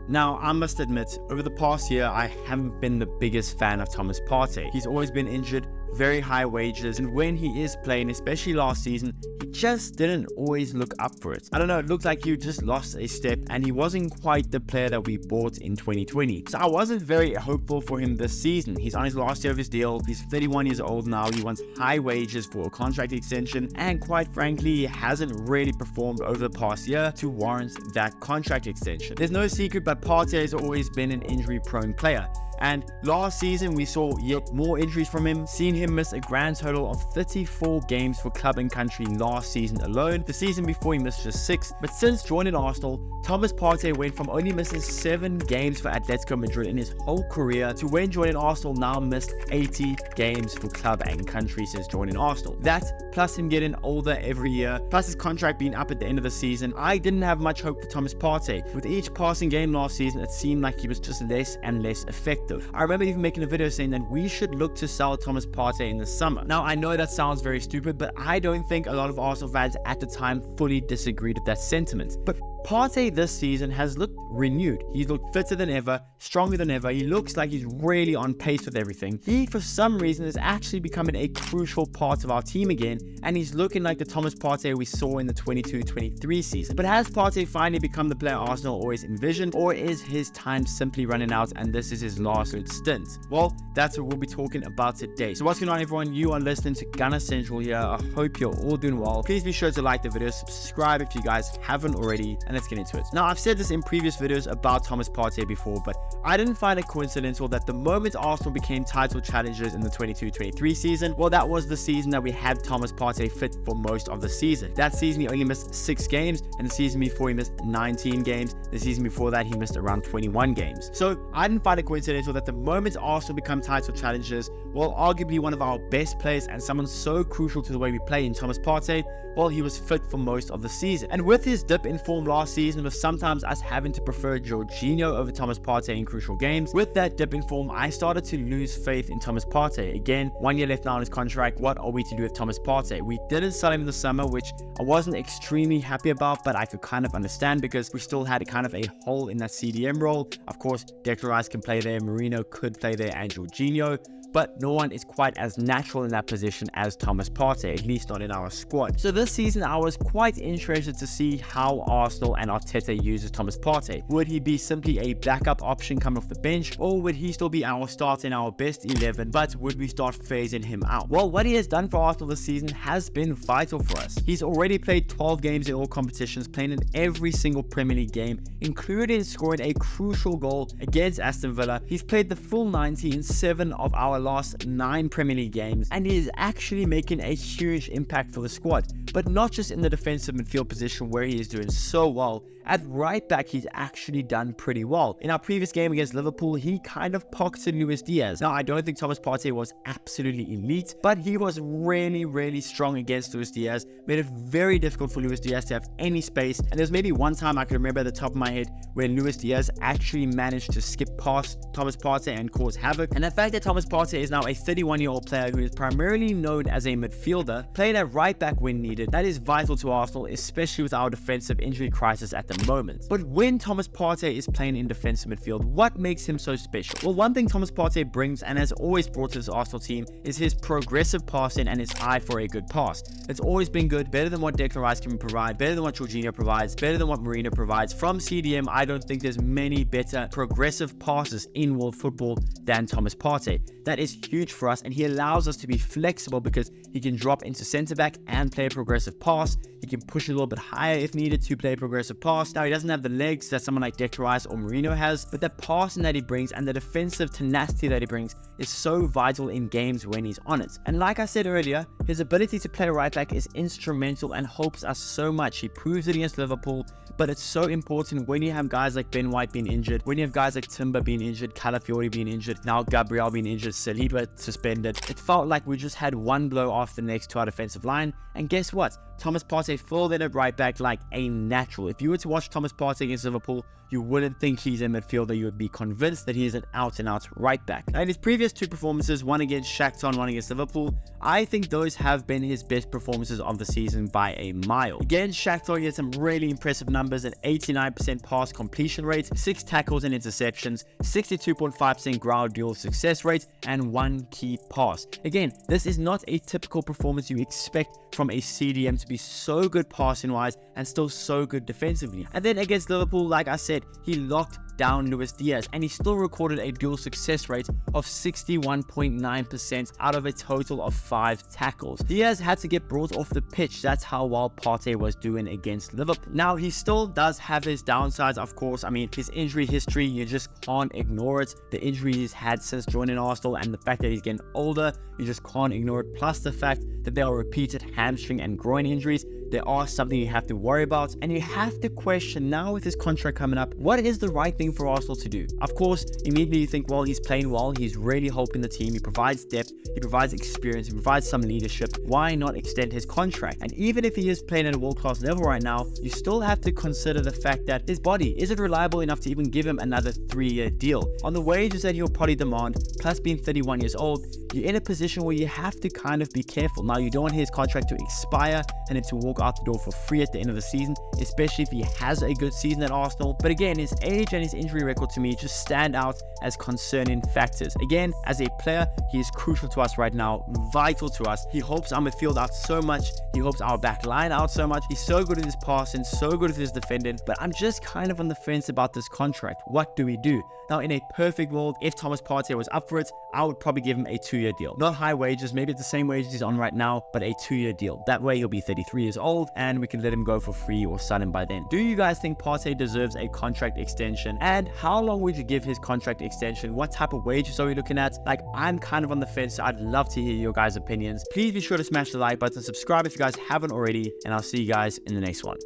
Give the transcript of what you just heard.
Now, I must admit, over the past year, I haven't been the biggest fan of Thomas Partey. He's always been injured, very high wages, and when he is playing, especially last season, he just didn't always look up for it. I don't know, it looked like he just lost a step and he wasn't quite the player that we bought in 2020. So I wasn't very hopeful for him this season. He's on his last year of his deal, he's 31 years old now, he wants high wages for a contract extension, and quite frankly, he hasn't really performed over the past year to warrant that contract extension. There's no secret, but Partey has always been an injury-prone player. And last season, we saw yet more injuries from him, seeing him miss a grand total of 34 games for club and country last season alone. The season before, he missed just 6. But since joining Arsenal, Thomas Partey went from only missing 7 games for Atletico Madrid in his whole career to when joining Arsenal now missed 80 games for club and country since joining Arsenal. That, plus him getting older every year, plus his contract being up at the end of the season, I didn't have much hope for Thomas Partey. With each passing game last season, it seemed like he was just less and less effective. I remember even making a video saying that we should look to sell Thomas Partey in the summer. Now, I know that sounds very stupid, but I don't think a lot of Arsenal fans at the time fully disagreed with that sentiment. But Partey this season has looked renewed. He's looked fitter than ever, stronger than ever. He looks like he's really on pace with everything. He, for some reason, is actually becoming a crucial part of our team again, and he's looking like the Thomas Partey we saw in the 22-23 season. But has Partey finally become the player Arsenal always envisioned, or is his time simply running out and this is his last good stint? Well, that's what we'll be talking about today. So what's going on, everyone? You are listening to Gunner Central here. I hope you're all doing well. Please be sure to like the video, subscribe if you guys haven't already, and let's get into it. Now, I've said this in previous videos about Thomas Partey before, but I didn't find it coincidental that the moment Arsenal became title challengers in the 22-23 season, well, that was the season that we had Thomas Partey fit for most of the season. That season, he only missed 6 games, and the season before, he missed 19 games. The season before that, he missed around 21 games. So I didn't find it coincidental that the moment Arsenal become title challengers, well, arguably one of our best players and someone so crucial to the way we play in Thomas Partey, well, he was fit for most of the season. And with his dip in form last season, with sometimes us having to prefer Jorginho over Thomas Partey in crucial games, with that dip in form, I started to lose faith in Thomas Partey. Again, 1 year left now on his contract. What are we to do with Thomas Partey? We didn't sell him in the summer, which I wasn't extremely happy about, but I could kind of understand because we still had kind of a hole in that CDM role. Of course, Declan Rice can play there, Marino could play there, and Jorginho, but no one is quite as natural in that position as Thomas Partey, at least not in our squad. So this season, I was quite interested to see how Arsenal and Arteta uses Thomas Partey. Would he be simply a backup option coming off the bench, or would he still be our start in our best 11, but would we start phasing him out? Well, what he has done for Arsenal this season has been vital for us. He's already played 12 games in all competitions, playing in every single Premier League game, including scoring a crucial goal against Aston Villa. He's played the full 90 in 7 of our last 9 Premier League games, and he is actually making a huge impact for the squad, but not just in the defensive midfield position where he is doing so well. At right back, he's actually done pretty well. In our previous game against Liverpool, he kind of pocketed Luis Diaz. Now, I don't think Thomas Partey was absolutely elite, but he was really strong against Luis Diaz, made it very difficult for Luis Diaz to have any space, and there's maybe one time I can remember at the top of my head where Luis Diaz actually managed to skip past Thomas Partey and cause havoc. And the fact that Thomas Partey is now a 31-year-old player who is primarily known as a midfielder, playing at right back when needed, that is vital to Arsenal, especially with our defensive injury crisis at the moment. But when Thomas Partey is playing in defensive midfield, what makes him so special? Well, one thing Thomas Partey brings and has always brought to this Arsenal team is his progressive passing and his eye for a good pass. It's always been good, better than what Declan Rice can provide, better than what Jorginho provides, better than what Marino provides. From CDM, I don't think there's many better progressive passes in world football than Thomas Partey. That is huge for us, and he allows us to be flexible because he can drop into centre back and play a progressive pass. He can push a little bit higher if needed to play a progressive pass. Now, he doesn't have the legs that someone like Declan Rice or Marino has, but the passing that he brings and the defensive tenacity that he brings is so vital in games when he's on it. And like I said earlier, his ability to play right back is instrumental and helps us so much. He proves it against Liverpool, but it's so important when you have guys like Ben White being injured, when you have guys like Timber being injured, Calafiori being injured, now Gabriel being injured, Saliba suspended. It felt like we just had one blow after the next to our defensive line, and guess what? Thomas Partey filled in at right back like a natural. If you were to watch Thomas Partey against Liverpool, you wouldn't think he's a midfielder. You would be convinced that he is an out-and-out right back. Now, in his previous two performances, one against Shakhtar and one against Liverpool, I think those have been his best performances of the season by a mile. Against Shakhtar, he had some really impressive numbers: an 89% pass completion rate, 6 tackles and interceptions, 62.5% ground duel success rate, and 1 key pass. Again, this is not a typical performance you expect from a CDM to be so good passing wise and still so good defensively. And then against Liverpool, like I said, he locked down Luis Diaz, and he still recorded a dual success rate of 61.9% out of a total of 5 tackles. Diaz had to get brought off the pitch. That's how well Partey was doing against Liverpool. Now, he still does have his downsides, of course. I mean, his injury history, you just can't ignore it. The injuries he's had since joining Arsenal and the fact that he's getting older, you just can't ignore it. Plus the fact that there are repeated hamstring and groin injuries. There are something you have to worry about, and you have to question now with his contract coming up, what is the right thing for Arsenal to do? Of course, immediately you think, well, he's playing well, he's really helping the team, he provides depth, he provides experience, he provides some leadership. Why not extend his contract? And even if he is playing at a world-class level right now, you still have to consider the fact that his body, is it reliable enough to even give him another 3-year deal? On the wages that he'll probably demand, plus being 31 years old, you're in a position where you have to kind of be careful. Now, you don't want his contract to expire and then to walk out the door for free at the end of the season, especially if he has a good season at Arsenal. But again, his age and his injury record to me just stand out as concerning factors. Again, as a player, he is crucial to us right now, vital to us. He helps our midfield out so much. He helps our back line out so much. He's so good at his passing, so good at his defending. But I'm just kind of on the fence about this contract. What do we do? Now, in a perfect world, if Thomas Partey was up for it, I would probably give him a 2-year deal. Not high wages, maybe at the same wages he's on right now, but a 2-year deal. That way he'll be 33 years old and we can let him go for free or sign him by then. Do you guys think Partey deserves a contract extension? And how long would you give his contract extension? What type of wages are we looking at? Like, I'm kind of on the fence. I'd love to hear your guys' opinions. Please be sure to smash the like button, subscribe if you guys haven't already, and I'll see you guys in the next one.